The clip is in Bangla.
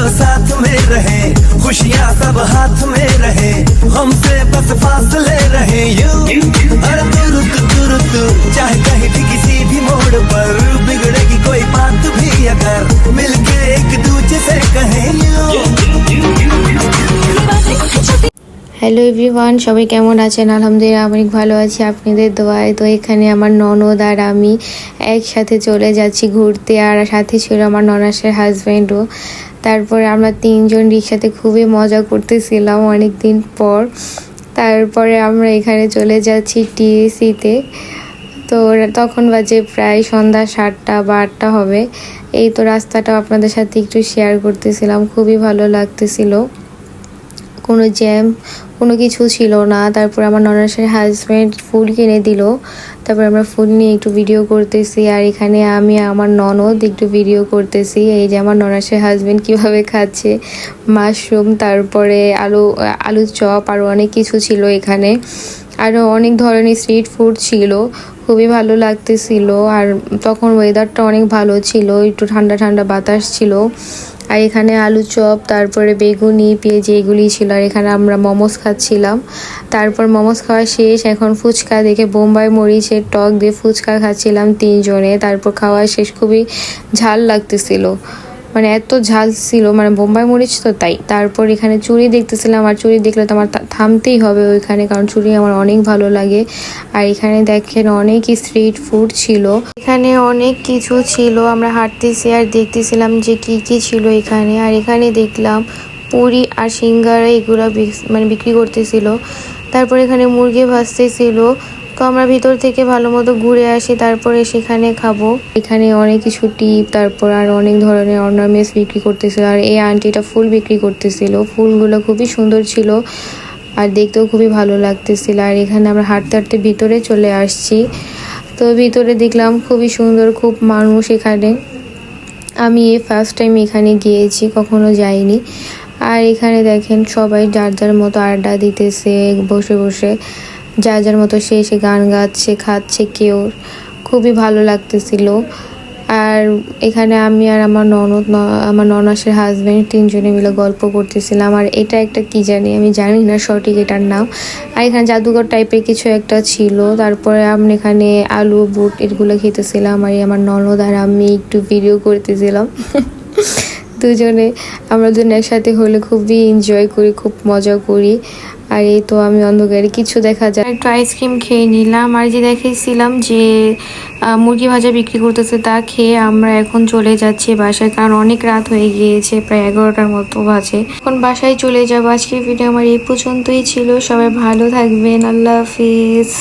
जो साथ में रहे, खुशियाँ सब हाथ में रहे, हमसे बस फासले रहे यूं। अरे तू रुक चाहे कहीं भी किसी भी मोड़ पर, बिगड़ेगी कोई बात भी अगर मिलके एक दूजे से कहे यूं। হ্যালো এভরিওয়ান, সবাই কেমন আছেন? আলহামদুলিল্লাহ অনেক ভালো আছি আপনাদের দোয়ায়। তো এখানে আমার ননদ আর আমি একসাথে চলে যাচ্ছি ঘুরতে, আর সাথে ছিল আমার ননাসের হাজব্যান্ডও। তারপরে আমরা তিনজন রিক্সাতে খুবই মজা করতেছিলাম অনেক দিন পর। তারপরে আমরা এখানে চলে যাচ্ছি টিএসিতে। তো তখন বাজে প্রায় সন্ধ্যা 7টা বা 8টা হবে। এই তো রাস্তাটাও আপনাদের সাথে একটু শেয়ার করতেছিলাম, খুবই ভালো লাগতেছিল, কোনো জ্যাম কোনো কিছু ছিল না। তারপর আমার ননাসের হাজব্যান্ড ফুল কিনে দিল, তারপর আমরা ফুল নিয়ে একটু ভিডিও করতেছি, আর এখানে আমি আমার ননদ একটু ভিডিও করতেছি। এই যে আমার ননাসের হাজব্যান্ড কীভাবে খাচ্ছে মাশরুম, তারপরে আলু চপ, আরও অনেক কিছু ছিল এখানে, আরও অনেক ধরনের স্ট্রিট ফুড ছিল, খুবই ভালো লাগতেছিল। আর তখন ওয়েদারটা অনেক ভালো ছিল, একটু ঠান্ডা ঠান্ডা বাতাস ছিল। আর এখানে আলু চপ, তারপরে বেগুনি, পেঁয়াজি এগুলি ছিল। আর এখানে আমরা মোমোস খাচ্ছিলাম। তারপর মোমোস খাওয়া শেষ, এখন ফুচকা দেখে বোম্বাই মরিচের টক দিয়ে ফুচকা খাচ্ছিলাম তিনজনে। তারপর খাওয়া শেষ, খুবই ঝাল লাগতেছিল, মানে এত ঝাল ছিল, মানে বোম্বাই মরিচ তো তাই। তারপর এখানে চুড়ি দেখতেছিলাম, আর চুড়ি দেখলে তো আমার থামতেই হবে ওইখানে, কারণ চুড়ি আমার অনেক ভালো লাগে। আর এখানে দেখেন অনেক স্ট্রিট ফুড ছিল, এখানে অনেক কিছু ছিল। আমরা হাঁটতেছি আর দেখতেছিলাম যে কি কি ছিল এখানে। আর এখানে দেখলাম পুরি আর সিঙ্গারা এগুলো মানে বিক্রি করতেছিল। তারপর এখানে মুরগি ভাজতেছিল। তো আমরা ভিতর থেকে ভালো মতো ঘুরে আসি, তারপরে সেখানে খাবো। এখানে অনেক কিছু টিপ, তারপর আর অনেক ধরনের অর্নামেন্টস বিক্রি করতেছিল। আর এই আন্টিটা ফুল বিক্রি করতেছিল, ফুলগুলো খুবই সুন্দর ছিল আর দেখতেও খুবই ভালো লাগতেছিল। আর এখানে আমরা হাঁটতে হাঁটতে ভিতরে চলে আসছি। তো ভিতরে দেখলাম খুবই সুন্দর, খুব মানুষ এখানে। আমি ফার্স্ট টাইম এখানে গিয়েছি, কখনো যাইনি। আর এখানে দেখেন সবাই যার যার মতো আড্ডা দিতেছে বসে বসে, যার যার মতো সে গান গাচ্ছে, খাচ্ছে কেউ, খুবই ভালো লাগতেছিল। আর এখানে আমি আর আমার আমার ননাসের হাজব্যান্ড তিনজনে মিলে গল্প করতেছিলাম। আর এটা একটা কি জানি, আমি জানি না সঠিক এটার নাম। আর এখানে জাদুঘর টাইপের কিছু একটা ছিল। তারপরে আমরা এখানে আলু বুট এগুলো খেতেছিলাম, আর আমার ননদ আর আমি একটু ভিডিও করতেছিলাম। দুজনে আমরা দুজন একসাথে হলে খুবই এনজয় করি, খুব মজা করি। আর এই তো আমি অন্ধকারে কিছু দেখা যায়, একটু আইসক্রিম খেয়ে নিলাম। আর যে দেখেছিলাম যে মুরগি ভাজা বিক্রি করতেছে, তা খেয়ে আমরা এখন চলে যাচ্ছি বাসায়, কারণ অনেক রাত হয়ে গিয়েছে, প্রায় 11টার মতো বাজে। এখন বাসায় চলে যাবো। আজকের ভিডিও আমার এই পর্যন্তই ছিল। সবাই ভালো থাকবেন, আল্লাহ হাফিজ।